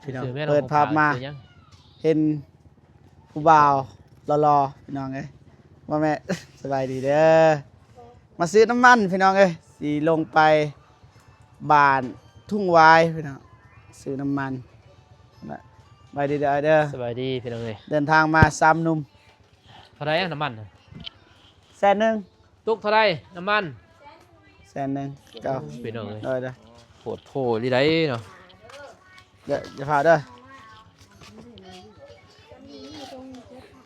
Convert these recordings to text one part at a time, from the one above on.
พี่น้อง ซื้อแม่ เปิดภาพมา ซื้อยัง เห็นผู้บ่าวรอๆพี่น้องเอ้ยว่าแม่ สบายดีเด้อมาซื้อน้ำมันพี่น้องเอ้ยสีลงไปบ้านทุ่งวายพี่น้องซื้อน้ำมันสบายดีเด้อเด้อ สบายดีพี่น้องเอ้ย เดินทางมาซ้ำหนุ่ม เท่าไรน้ำมันน่ะ 100,000 ตุกเท่าไรน้ำมัน 100,000เก้า พี่น้องเอ้ย เด้อ โผดโผลีได้เนาะ อย่าพาเด้อ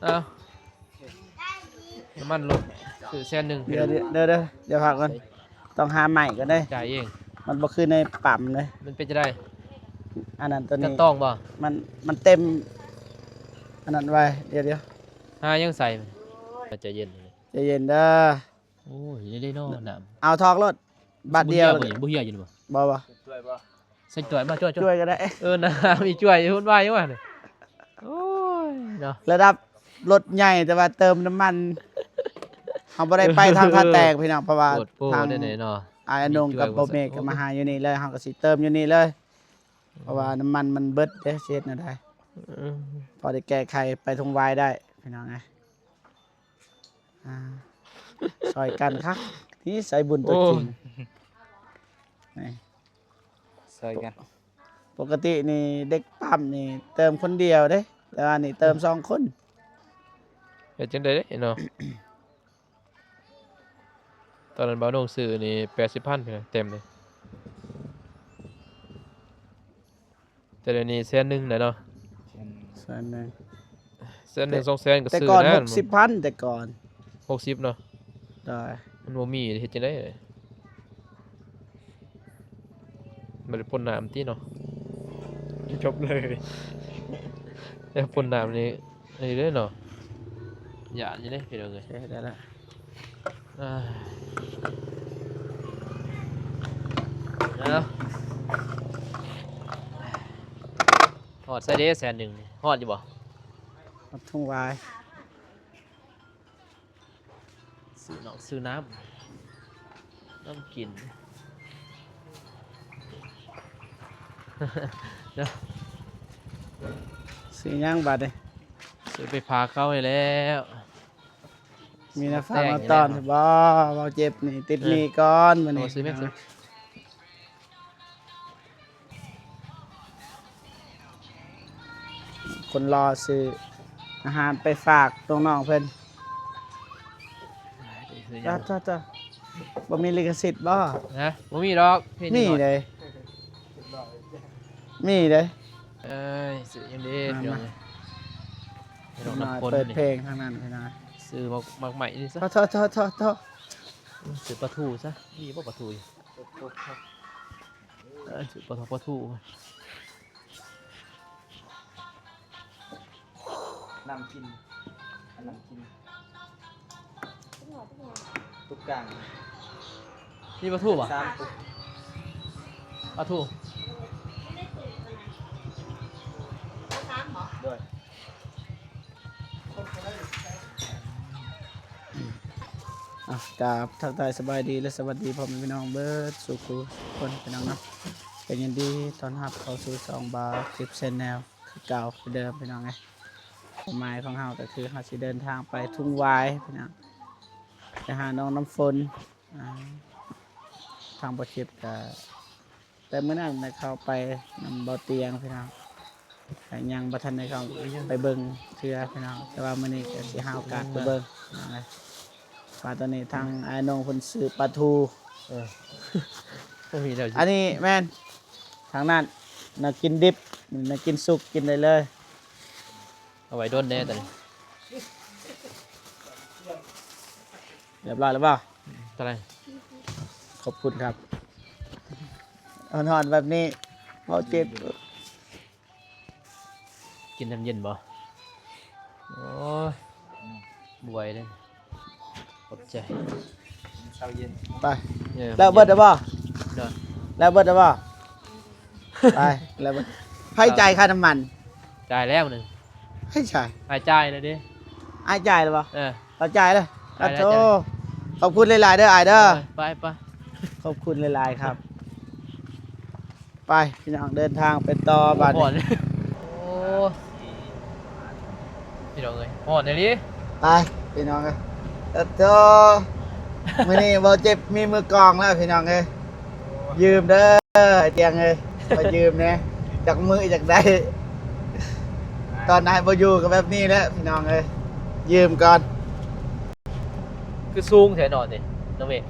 เอาน้ำมันลงคือ100,000พี่ เดี๋ น้ ย อ ว ง เด้ออย่าพากันต้องหาใหม่กันเด้อ จ่ายเอง มันบ่คือในปั๊มเลย มันเป็นจะได้ อันนั้นตัว จะ นี้ ต้องบ่ มันเต็มอันนั้นไว้เดี๋ยว หายังใส่มันจะเย็นเลย ใจเย็นเด้อ โอ้ยได้เนาะน้ำ เอาทอกรถบาทเดียว บ่เหี่ยอยู่บ่ บ่ ใส่จ่อยมาจ่อย ช่วยก็ได้ นะมีจ่อยหุ่นวายอยู่ว่ะเนี่ยโอ้ยเนาะ ระดับรถใหญ่แต่ว่าเติมน้ำมันเอาบ่ได้ไปทางท่าแตกพี่น้องเพราะว่า โคตรโป้ ทาง ได้เนาะ อานงกับโบเมกก็มาหาอยู่นี่เลยเฮาก็สิเติมอยู่นี่เลย เพราะว่าน้ำมันมันเบิดเด้เสียดน่ะได้พอได้แก้ไขไปทงวายได้พี่น้องไงซอยกันครับนี่ใส่บุญตัวจริงนี่ ซอยกัน ปกตินี่เด็กปั๊มนี่เติมคนเดียวเด้แต่ว่านี่เติม2 คน เฮ็ดจังได๋เนาะตอนนั้นบ่าวน้องซื้อนี่80,000พี่น้องเต็มเลยแต่เดี๋ยวนี้100,000แล้วเนาะ ส่วนหนึง 100,000 200,000ก็ แต่ ซื้อ ก่อน แล้ว 60,000แต่ก่อน 60เนาะ ได้ มันบ่มีเฮ็ดจังได๋บ่ได้พ่นน้ำติเนาะ จบเลย แต่พ่นน้ำนี่เด้อเนาะหยาดอยู่เด้พี่น้องเอ้ย โอเคได้แล้ว เอาฮอดใส่เด้100,000ฮอดอยู่บ่ รถทุ่งวาย ซื้อน้ำกิน เนาะ สีย่างบาดเลย ซื้อไปพาเข้าให้แล้ว มีนะฟังมาตอนบ่เบาเจ็บนี่ติดหนี่ก่อนมื้อนี้ เอาซื้อแม่ซื้อ คนรอซื้ออาหารไปฝากน้องๆเพิ่น ซื้อ จ้าบ่มีลิขสิทธิ์บ่ นะบ่มีดอกเพลง มี หน่อย เลยมีเลย เอ้ยซื้อยังดี มา เดี๋ยว มา นี้ให้น้อง หน่อย น้ำคน เปิด นี่ เพลงทางนั้นพี่น้อย ซื้อมักใหม่นี่ซะ โทษซื้อปลาทูซะมีบ่ปลาทูอยู่ซื้อปลาทู น้ำกินน้ำกินทุกอย่าง นี่ปลาทูป่ะ 3 ตุก ปลาทู ด้วย กราบทักทายสบายดีและสวัสดีพ่อแม่พี่น้องเบิดสุขุคนพี่น้องเนาะเป็นยินดีต้อนรับเข้าสู่2บาร์คลิปเซนแนลคือเก่าคือเดิมพี่น้องไงความหมายของเฮาก็คือเฮาสิเดินทางไปทุ่งวายพี่น้องไปหาน้องน้ำฝนทางบ่เจ็บก็แต่มื้อนั้นได้เข้าไปนำบ่เตียงพี่น้องแต่ยังบ่ทันได้เข้าไปเบิ่งเทื่อพี่น้องแต่ว่ามื้อนี้ก็สิหาโอกาสไปเบิ่งพี่น้องไงปลาตัวนี้ทางไอ้น้องเพิ่นซื้อปลาทู บ่มีแล้ว อันนี้แม่นทางนั้นน่ากินดิบน่ากินสุกกินได้เลย เอาไว้โดนแน่ตอนนี้ เรียบร้อยแล้วเปล่า เท่าไหร่ ขอบคุณครับอ่อนๆแบบนี้เบาเจ็บ กินน้ำเย็นบ่โอ้ยบวยเลยขอบใจ เช้าเย็น ไป เนี่ย แล้วเบิดได้บ่ เนาะ แล้วเบิดได้บ่ไปแล้วเบิดให้จ่ายค่าน้ำมัน จ่ายแล้วหนึง ให้จ่าย จ่ายเลยดิ ไอ้ายจ่ายหรือเปล่า เออ เราจ่ายเลย จ่ายแล้ว โธ่ จ่ายแล้ว ขอบคุณหลายๆเด้อไอ้ายเด้อ ไป ขอบคุณหลายๆครับ ไปพี่น้องเดินทางไปต่อบัด ห่อ นี้ นโอ้พี่น้องเอ้ยห่อนเลยดิ ไปพี่น้องเอ้ยเจ้ามื้อนี้บ่เจ็บมีมือกลองแล้วพี่น้องเอ้ยยืมเด้อไอ้เตียงเอ้ยมายืมแหน่จากมือจากได้ตอนนายบ่อยู่ก็แบบนี้แหละพี่น้องเอ้ยยืมก่อน คือสูงแท้นอนนี่น้องเมย์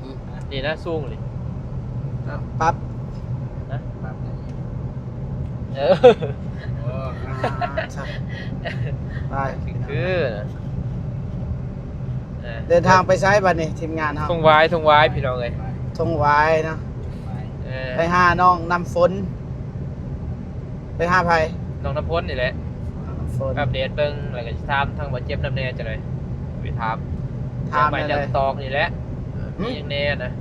นี่นะสูงเลย ปั๊บ นะเออ ใช่ไป คือนะ เดินทางไปไสบัดนี้ทีมงานเฮา ทงไว้ทงไว้พี่น้องเอ้ย ทงหวายเนาะ เออ ไปหาน้องน้ำฝนไปหาไผ น้องน้ำพ้นนี่แหละ น้ำฝน อัปเดตเบิ่งแล้วก็สิถามทางบ่เจ็บน้ำแน่จังได๋ไปถาม ถาม ไป ได้ เรื่ เล อย งตอกนี่แหละมีหยังแน่นะ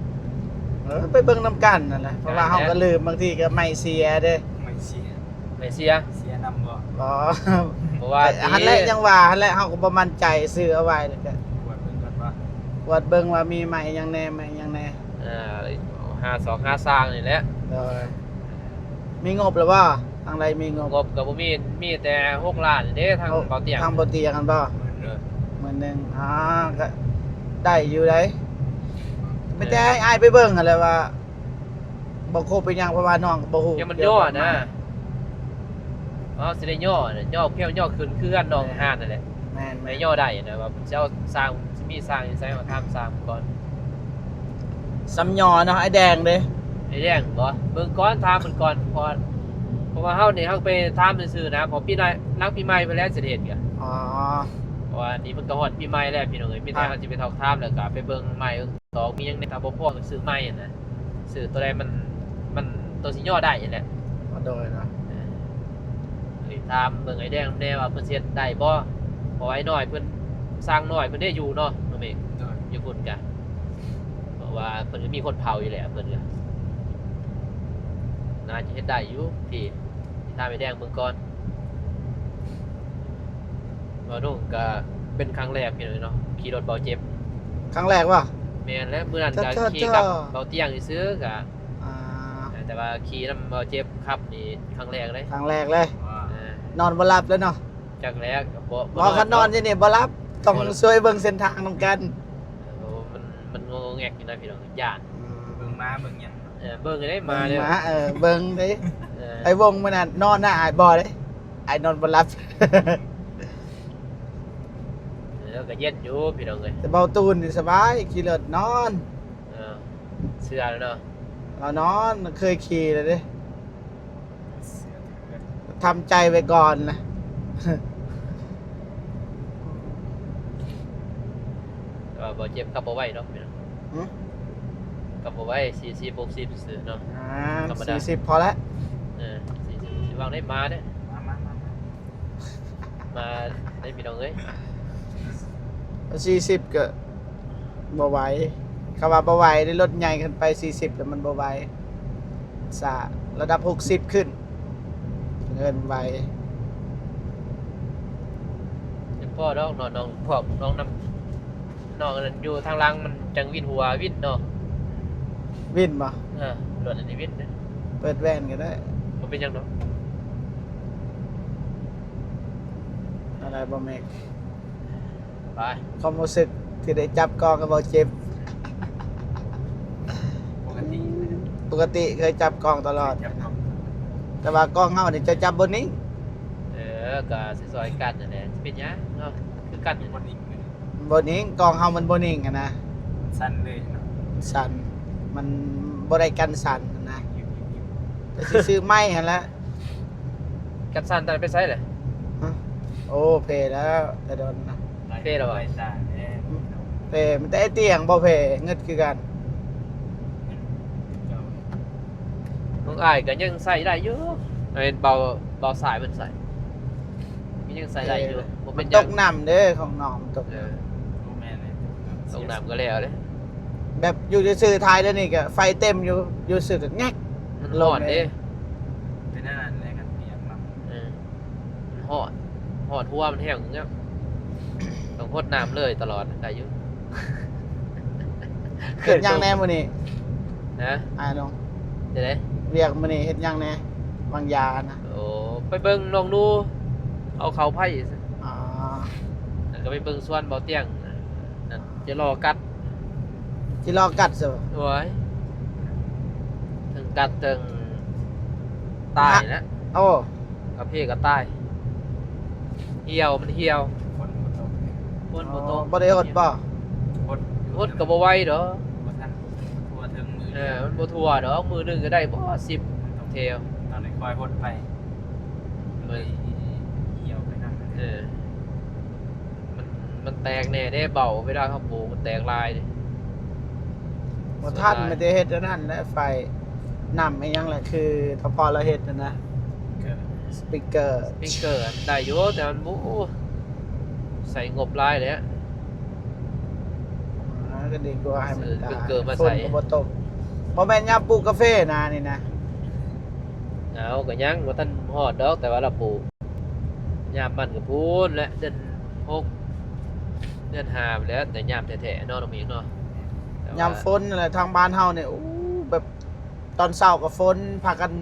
ไปเบิ่งน้ำกันนั่นแหละเพราะว่าเฮาก็ลืมบางทีก็ไม่เสียเด้ ไม่เสีย ไม่เสีย เสียนำบ่ อ๋อ เพราะว่า หันแหละยังว่าหันแหละเฮาก็บ่มั่นใจซื้อเอาไว้แล้วก็ ปวดเพิ่นก่อนว่า วัดเบิ่งว่ามีใหม่หยังแน่ใหม่หยังแน่ 52 5สร้างนี่แหละ โดยมีงบหรือบ่ทางใดมีงบ งบก็บ่มีแต่6ล้านเด้ทางเบาเตียง ทางบ่เตียงกันบ่ เออ มื้อนึงก็ได้อยู่ได้ไม่แต่ให้อายไปเบิ่งหั่นแหละว่าบ่ครบเป็นหยังเพราะว่าน้องก็บ่ฮู้ ยังมันย่อนะอ๋อสิได้ย่อน่ะย่อเพี้ยวย่อขึ้นคือกันน้องห่านนั่นแหละ แม่น ไม่ย่อได้นะว่าเจ้าสร้างสิมีสร้างสิใส่มาทำสร้างก่อน สำยอเนาะไอ้แดงเด้ ไอ้แดงบ่เบิ่งก่อนถามมันก่อนเพราะว่าเฮานี่เฮาไปถามซื่อๆนะพอปีหน้าหลังปีใหม่ไปแล้วสิได้เฮ็ดก็ อ๋อ เพราะว่านี่มันก็ฮอดปีใหม่แล้วพี่น้องเอ้ยมีแต่เฮาสิไปทอกถามแล้วก็ไปเบิ่งใหม่ตอกมีหยังในถ้าบ่พอก็ซื้อใหม่อะนะซื้อตัวใดมันตัวสิย่อได้นั่นแหละ มาโดยเนาะ ตามเบิ่งไอ้แดงแน่ว่าเพิ่นสิเฮ็ดได้บ่เพราะไอ้น้อยเพิ่นสร้างน้อยเพิ่นได้อยู่เนาะน้องเมฆ โดย อยู่พุ่นกะเพราะว่าเพิ่นก็มีคนเผาอยู่แหละเพิ่นก็น่าจะเฮ็ดได้อยู่ที่ตามไอ้แดงเบิ่งก่อนว่านุ่งก็เป็นครั้งแรกพี่น้องเนาะขี่รถเบาเจ็บ ครั้งแรกวะ แม่นและมื้อนั้นก็ จ้า ขี่กับ จ้า เบาเตียงซื้อๆกะ อ่า แต่ว่าขี่นำเบาเจ็บครับนี่ครั้งแรกเลย ครั้งแรกเลย ว่า เออน อนบ่หลับเลยเนาะ จากแรกก็บ่ หมอคันนอนที่นี่บ่หลับต้องช่วยเบิ่งเส้นทางนำกัน โอ้มันงงแงกอยู่นะพี่น้องย่าน เบิ่งมาเบิ่งหยัง เบิ่งได้มาเลย มาเบิ่งเด้ เออ ไอ้วงมันน่ะนอนหน้าอายบ่เด้ไอ้นอนบ่หลับ แล้วก็เย็นอยู่พี่น้องเอ้ย แต่เบาตูนนี่สบายขี่รถนอน เออเสื้อแล้วเนาะ เรานอนเคยขี่เลยเด้ เสียเกิน ทำใจไว้ก่อนนะ แต่ว่าบ่เจ็บขับบ่ไหวเนาะพี่น้อง หึ ขับบ่ไหว40 60ซื่อๆเนาะ ธรรมดา 40พอแล้ว เออ40สิวางได้มาเด้อ มา มาได้พี่น้องเอ้ย 40ก็บ่ไหวคำว่าบ่ไหวได้รถใหญ่ขึ้นไป40แล้วมันบ่ไหวสะระดับ60ขึ้นเงินไหว เดี๋ยวพ่อน้องน้องพวกน้องนำน้องนั่นอยู่ทางหลังมันจังวินหัววินเนาะ วินบ่ รถอันนี้วินเด้อ เปิดแว่นก็ได้ บ่เป็นหยังเนาะ อะไรบ่แม่ก ไป ความรู้สึกที่ได้จับกองก็บ่เจ็บ ปกติเลย ปกติเคยจับกองตลอด จับกล้อง แต่ว่ากองเฮานี่จะจับบ่นิ่ง ก็สิซอยกันนั่นแหละสิเป็นหยังเนาะคือกันนั่น บ่ แหละ นิ่งเลย บ่นิ่งกองเฮามันบ่นิ่งอะนะ สั้นเลยเนาะ สั่นมันบ่ได้กันสั่นนะ ยิบ แต่สิซื้อไม้หั่นแหละ กันสั่นตอนไปไสเลย ฮะโอ้เพแล้วแต่โดนนะ เท่แล้ววะ ไตาแน่ เพมันแต่ไอ้เตียงบ่เพเงิดคือกัน เจ้า น้องอ้ายก็ยังใส่ได้อยู่เห็นเบาสายมันใส่มันยังใส่ได้อยู่บ่ มั เป็น นห ต ยัง กน้ำเด้อของน้องตก เออ โอ้แม่เลย ตกน้ำก็แล้วเด้ แบบอยู่ซื่อๆท้ายแล้วนี่ก็ไฟเต็มอยู่สึกแงก มันร้อนเด้ เป็นนั่นแหละกันเปียกมา เออมันร้อนหัวมันแห้งอย่างเงี้ยต้องพดน้ำเลยตลอดได้อยู่ เฮ็ดหยังแน่มื้อนี้ นะ อ้ายน้อง จะได้ เรียกมื้อนี้เฮ็ดหยังแน่ วางยานะ โอ้ไปเบิ่งน้องนูเอาเขาไผ่ซะ อ๋อ แล้วก็ไปเบิ่งสวนเบาเตียงนั่นจะรอกัด ที่รอกัดซะ โอ้ยถึงกัดถึงตายนะ โอ้ กระเพาะก็ตายเหี่ยวมันเหี่ยว คนบ่ตก คนบ่โต บ่ได้อดบ่ คน อดก็บ่ไหวดอก บ่ทันทั่วถึงมือ มันบ่ทั่วดอกมือหนึงก็ได้บ่10 มันต้อง เทล ตอนนี้คอยพดไปเลยเหี่ยวไปนั่น เออมันแตกแน่ได้เบาเวลาเขาปลูกมันแตกลายดิ บ่ทันไม่ได้เฮ็ดอันนั้นและไฟนำอีหยังแหละคือถ้าพอเราเฮ็ดนะ เกิด สปีกเกอร์ สปริงเกอร์ได้อยู่แต่มันบ่ใส่งบลายเลยอะ ก็ดีกว่าให้มันตาย เกิดมา ฝ ใส่ นก็บ่ตกบ่แม่นยามปลูกกาแฟนะนี่นะ เอาก็ยังบ่ทันฮอดดอกแต่ว่าเราปลูกยามมันก็พูนและเดือน6เดือน5ไปแล้วแต่ยามแท้ๆเนาะน้องหมีเนาะแต่ว่ ยามฝนนั่นแหละทางบ้านเฮาเนี่ยอู้แบบตอนเช้าก็ฝนพากัน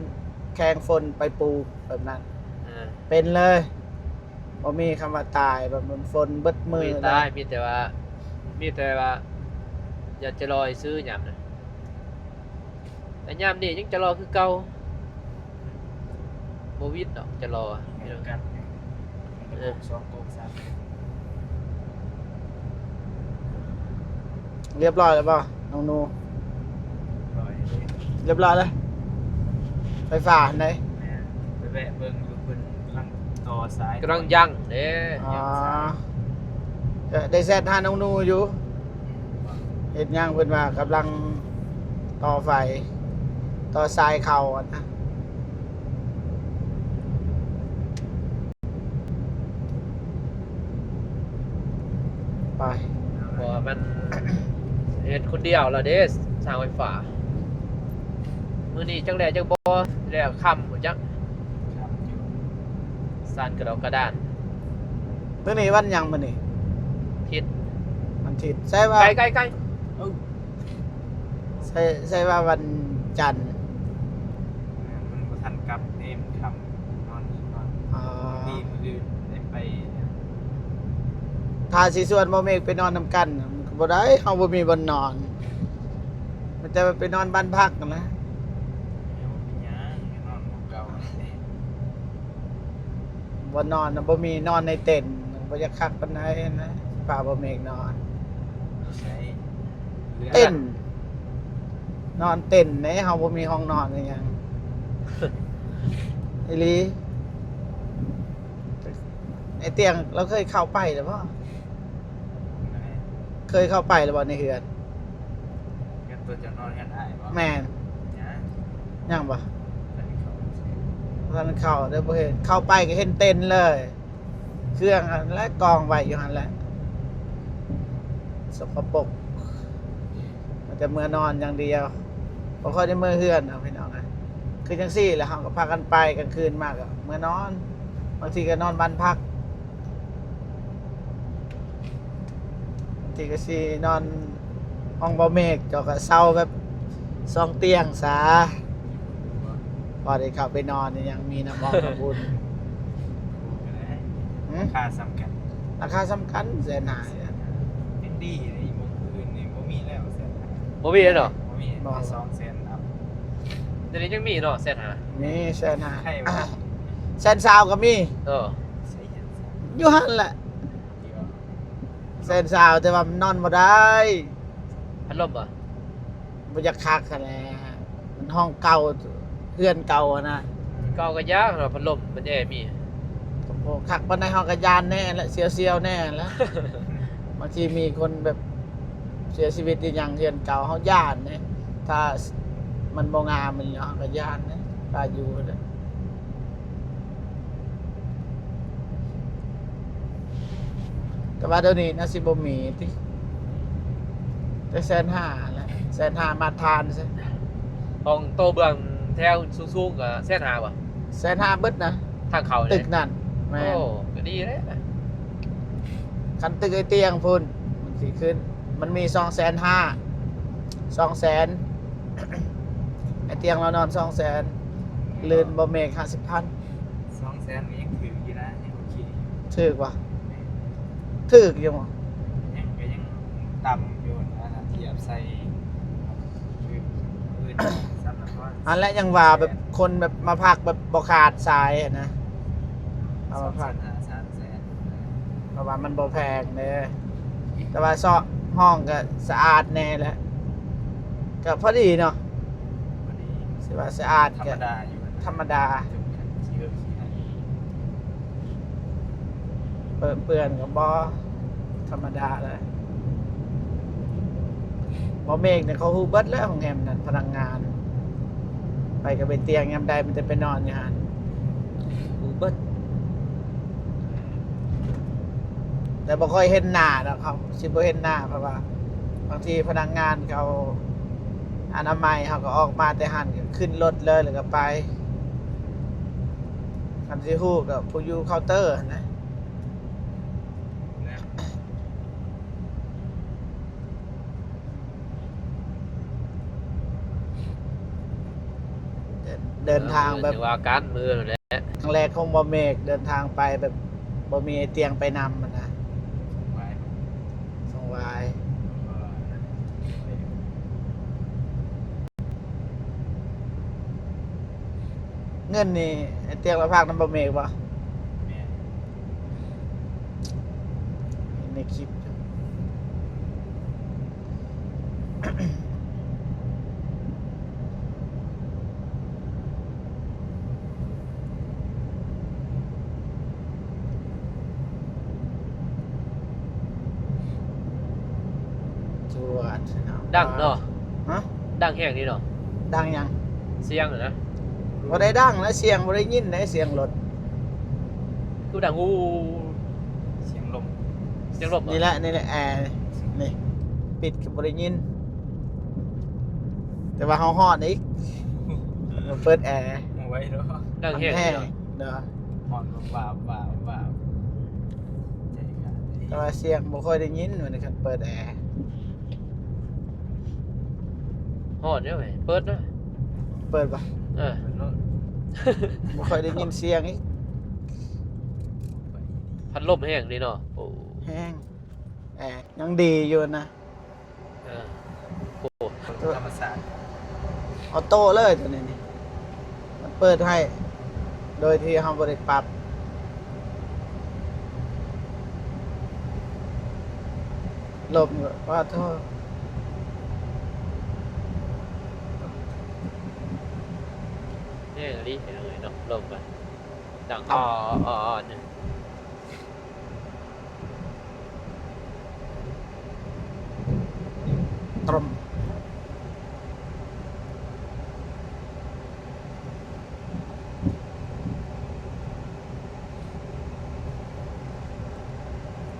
แข่งฝนไปปลูกแบบนั้น เออ เป็นเลยบ่มีคำว่าตายแบบมันฝนเบิดมือ มี เลย ตายมีแต่ว่าอยากจะรอให้ซื้อยามนั้นแต่ยามนี้ยังจะรอคือเก่าบ่วิดดอกจะรอ เหี่ยวกันมันก็สองโกกสาม เรียบร้อยแล้วป่ะน้องนู ร้อยเลย เรียบร้อยแล้วไฟฟ้าอันไหน แม่ไปแวะเบิ่งอยู่เพิ่นกำลังต่อสาย กำลังยั่งเด้ อ๋อได้แซดหาน้องนูอยู่เฮ็ดหยังเพิ่นว่ากำลังต่อไฟต่อสายเข้าอะนะไป เพราะว่ามัน เฮ็ดคนเดียวแล้วเด้สร้างไฟฟ้ามื้อนี้จังแลจังบ่แล้วค่ำบ่จัก ครับอยู่ สั่นกระดอกกระดาน มื้อนี้วันหยังมื้อนี้ ทิศ วันอาทิตย์ใช่ว่า ไกล ใช่ว่าวันจันทร์ มันบ่ทันกลับเด้มันค่ำนอนอีกนอน อ๋อ นี่มื้ออื่นได้ไป ถ้าสิส่วนบ่เมฆไปนอนนำกันน่ะมันก็บ่ได้เฮาบ่มีบ่อนนอน มันจะไปนอนบ้านพักนั่นแหละ เดี๋ยวเป็นหยังนอนหมู่เก่านี่ บ่นอนน่ะบ่มีนอนในเต็นท์บ่อยากคักปานใดนะป่าบ่เมฆนอน ใช้เรือ เต็นท์นอนเต็นท์ไหนเฮาบ่มีห้องนอนอีหยังอีหลีไอ้เตียงเราเคยเข้าไปหรือบ่เคยเข้าไปหรือบ่ในเฮือน กันตัวจะนอนกันได้บ่ แม่น หยัง ยังบ่ แต่เขา ท่านเข้าได้บ่เห็นเข้าไปก็เห็นเต็นท์เลย เครื่องอันและกองไว้อยู่หั่นแหละสกปรกมันจะเมื่อนอนอย่างเดียวบ่ค่อยได้เมื่อเฮือนเอาพี่น้องนะคือจังซี่แหละเฮาก็พากันไปกลางคืนมากก็เมื่อนอนบางทีก็นอนบ้านพักบางทีก็สินอนห้องบ่เมฆเจาก็เซาแบบซองเตียงซะพอได้เข้าไปนอนนี่ยังมีน้ำมองน้ำบุญ ก็ได้ หืม ค่าสำคัญ ราคาสำคัญแสนหาเนี่ย ยังดีเลยอีกมื้ออื่นนี่บ่มีแล้วแสน บ่มีแล้วเนาะ บ่มี200,000ครับ เดี๋ยวนี้ยังมีเนาะแซ่หา มีแสนหา ใช่บ่ แสนสาวก็มี เออ ใช้เห็นซะ อยู่หันแหละ ที่ว่า แสนสาวแต่ว่ามันนอนบ่ได้ พัดลมบ่ บ่อยากคักกันแหละมันห้องเก่าเพื่อนเก่าอะนะ เก่าก็ยากเนาะพัดลมมันแย่มี โอ้คักปานในห้องกระยานแน่และเสียวๆแน่แล้ว บางทีมีคนแบบเสียชีวิตอีหยังเพื่อนเก่าเฮาย่านเนี่ยถ้ามันบ่งามมันเฮาก็ย่านนะตาอยู่เด้อแต่ว่าเดี๋ยวนี้น่าสิบ่มีติแต่แสนห้าแหละแสนห้ามาทานซะ ห้องโตเบื้องแถวสูงๆก็แซ่หาบ่ แสนห้าเบิดนะ ทางเขา ตึ เนี่ย กนั่นแม่ โอ้ น ก็ดีเลย คันตึกไอเตียงพุ่นมันสิขึ้น มันมี250,000 200,000 ไอเตียงเรานอน200,000 เลื่อนบ่เมก50,000 200,000ก็ยังถืออยู่นะยังโอเค ถูกว่ะถูกอยู่บ่ ยังก็ยังต่ำอยู่นะถ้าเทียบใส่คืออื่นสำหรับว่า อันและยังว่าแบบคนแบบมาพักแบบบ่ขาดสายอะนะเอามาพัก 300,000 เพราะว่ามันบ่แพงเด้อแต่ว่าซอห้องก็สะอาดแน่แหละก็พอดีเนาะ พอดี สิว่าสะอาด ธรร ก็ มดาอยู่นะ ธรรมดา จุดกันขี้ขี้ให้ เปื้อนก็บ่ธรรมดาเลยบ่เมกเนี่ยเขาฮู้เบิดแล้วของแฮมนั่นพนักงาน ไปก็ไปเตียงยามใดมันจะไปนอนอยู่หั่นฮู้เบิดแต่บ่ค่อยเห็นหน้าดอกครับสิบ่เห็นหน้าเพราะว่าบางทีพนักงานเขาอนามัยเขาก็ออกมาแต่หันก็ขึ้นรถเลยแล้วก็ไปคันสิฮู้กับผู้อยู่เคาน์เตอร์นะ นะ เดินทางแบบ ถือว่าการมือนั่นแหละ ครั้งแรกคงบ่เมกเดินทางไปแบบบ่มีเตียงไปนำมันนะ ไว้ ส่งวาย เอ่อ เงินนี่ไอ้เตียงละภาคนั้นบ่เมกบ่ แม่ เห็นในคลิปอยู่ จวดเนาะ ดังเนาะ ฮะ ดังแห้งนี่เนาะ ดังยัง เสียงน่ะนะ บ่ได้ดังแล้วเสียงบ่ได้ยินได้เสียงรถ คือดังอู้ เสียงลม เสียงลมเหรอ นี่แหละแอร์นี่ปิดก็บ่ได้ยิน แต่ว่าเฮาฮอดอีกมันเปิดแอร์ เอาไว้เนาะ ดัง มัน แห้ง แห้ นี่ ง เนาะ เด้อ ผ่อนบ่าใจขาด แต่ว่าเสียงบ่ค่อยได้ยินเหมือนกันเปิดแอร์ ฮอดเนี่ยเว้ยเปิดเนาะ เปิดปะ เออ เป็นรถ บ่ค่อยได้ยินเสียงอีก พัดลมแห้งนี่เนาะโอ้ แห้งแอร์ยังดีอยู่นะ เออโอ้ ธรรมศาสตร์ ออโต้เลยตัวนี้นี่มันเปิดให้ โดยที่เฮาบ่ได้ปรับลมก็ว่าโทษ แห้งอะไรเป็นยังไงเนาะลมกันดังอ๋อเนี่ย ตรม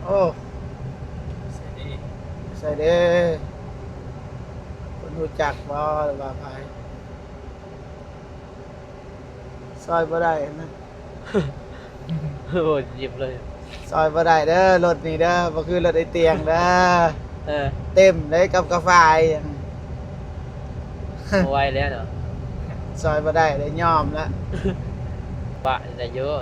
โอ้ เสียดี ใส่เด้อคนรู้จักบ่หรือว่าไผซอยบ่ได้นะ โอ้ยยิ้มเลย ซอยบ่ได้เด้อรถนี่เด้อบ่คือรถไอ้เตียงเด้อ เออ เต็มเลยกับกาแฟอย่าง เอาไว้แล้วเนาะ ซอยบ่ได้ได้ยอมแล้ว ปะได้เยอะ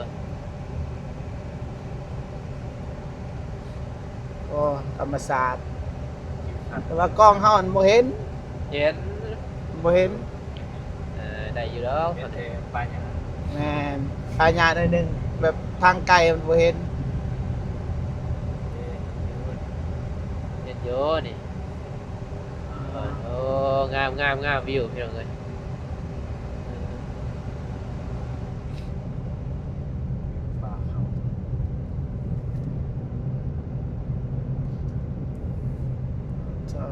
โอ้ธรรมศาสตร์แต่ว่ากล้องเฮามันบ่เห็น เห็น บ่เห็น ได้อยู่แล้ว เป็นเทปานอย่าง แม่นพายาหน่อยหนึงแบบทางไกลมันบ่เห็น เห็นเยอะนี่โอ้งามวิวพี่น้องเอ้ย ป่าเขา จะ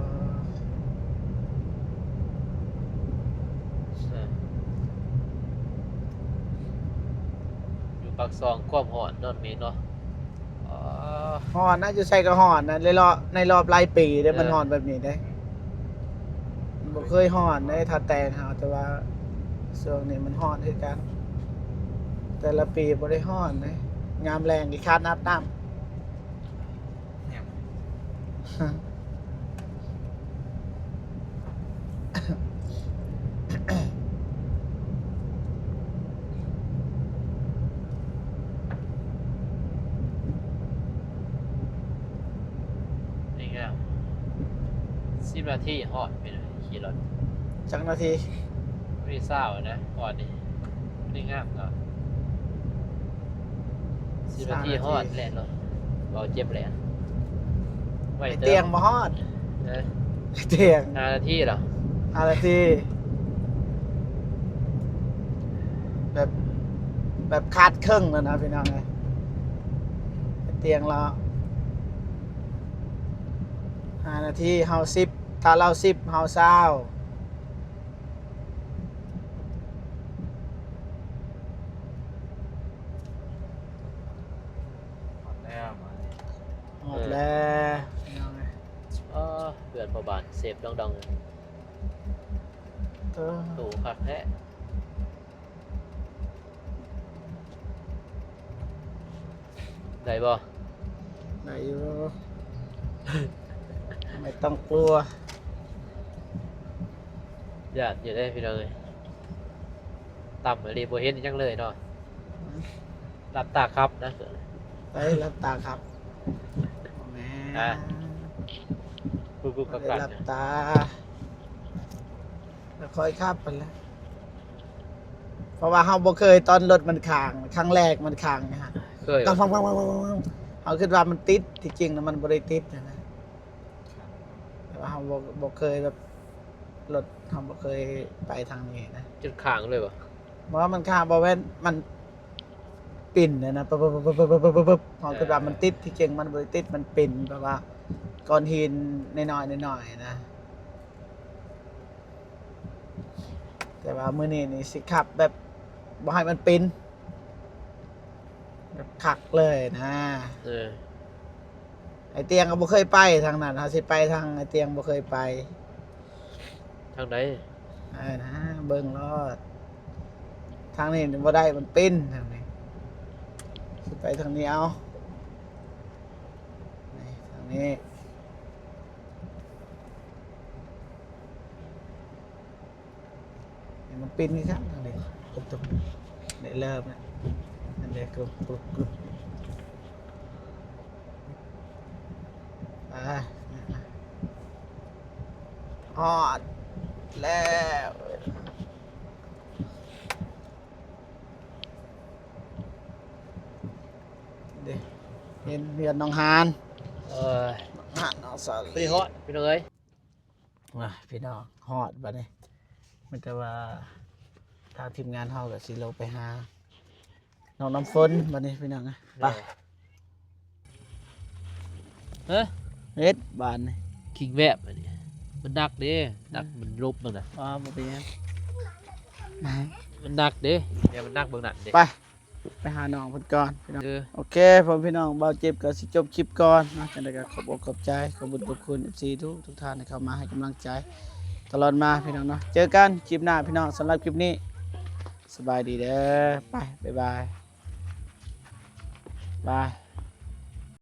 อยู่ปากซองความหอนนอนมีเนาะอ๋อ ฮอนน่าจะใช้ก็ฮอนนะในรอบหลายปีได้มันฮอนแบบนี้ได้มันบ่เคยฮอนได้ถ้าแต่งเฮาแต่ว่าช่วงนี้มันฮอนคือกัน แต่ละปีบ่ได้ฮอนเด้ยามแรงอีกคาดนับน้ำ เนี่ย 10 นาทีฮอดไปเลยขี่รถ จักนาที ไม่ได้เศร้านะฮอดนี่ไม่ได้งามก็10 นาทีฮอดแล่นรถเราเจ็บแหลนไว้ ไอ้ เติ เตียง ม บ่ฮอด นะ ไอ้เตียง 5 นาทีเหรอ 5 นาทีแบบขาดครึ่งแล้วนะพี่น้องไงไอ้เตียงเรา5 นาทีเฮา10ถ้าเรา10เฮา20 หมดแล้วมา หมดแล้วพี่น้องไง เพื่อนพอบานเซฟดอง เออ ๆตู่คักแท้ได้บ่ ไหนอยู่ ไม่ต้องกลัว ญาติอยู่ได้พี่น้องเลยต่ำเลยบ่เห็นจังเลยเนาะรับตาครับนะ ไปรับตาครับแหม่ อ่ะ กุกกัก ไป กัน รับตาแล้วค่อยขับไปแล้วเพราะว่าเราบ่เคยตอนรถมันค้างครั้งแรกมันค้างนะฮะ เคย ต้องฟังเอาคิดว่ามันติดที่จริงนะมันบ่ได้ติดนะแต่ว่าเราบ่เคยแบบรถเราบ่เคยไปทางนี้นะ จุดข้างเลยบ่ เพราะว่ามันค้างบ่แม่นมันปิ่นนะปึ๊บเราคิดว่ามันติดที่จริงมันบ่ได้ติดมันปิ่นแบบว่าก้อนหินน้อยๆนะแต่ว่ามื้อนี้นี่สิขับแบบบ่ให้มันปิ่นแบบคักเลยนะ ไอเตียงก็บ่เคยไปทางนั้นเฮาสิไปทางไอเตียงบ่เคยไป ทางไหน นะเบิ่งรอดทางนี้บ่ได้มันปิ้นทางนี้สิไปทางนี้เอานี่ทางนี้นี่มันปิ้นนี่ครับทางนี้ตุ๊บๆได้เริ่มแล้วนั่นเด้กรุบฮอดแล้วเด้เห็นเรือนน้องฮาน เออ ฮานน้องสา พี่ฮอดพี่น้องเอ้ย ว่ะพี่น้องฮอดบัดนี้มันแต่ว่าทางทีมงานเฮาก็สิลงไปหาน้องน้ำฝนบัดนี้พี่น้องนะไป เฮ้ย เฮ็ดบานนี่ คิงแวบอันนี้มันดักเด้ดักมันลบมันน่ะ อ๋อบ่เป็นหยัง มันดักเด้เดี๋ยวมันดักเบิ่งนั่นเด้ ไปหาน้องเพิ่นก่อนพี่น้อง โอเคผมพี่น้องเบาเจ็บก็สิจบคลิปก่อนนะจังได๋ก็ขอบอกขอบใจขอบคุณขอบคุณ FC ทุกท่านที่เข้ามาให้กำลังใจ ตลอดมาพี่น้องเนาะเจอกันคลิปหน้าพี่น้องสำหรับคลิปนี้สบายดีเด้อไปบ๊ายบายบาย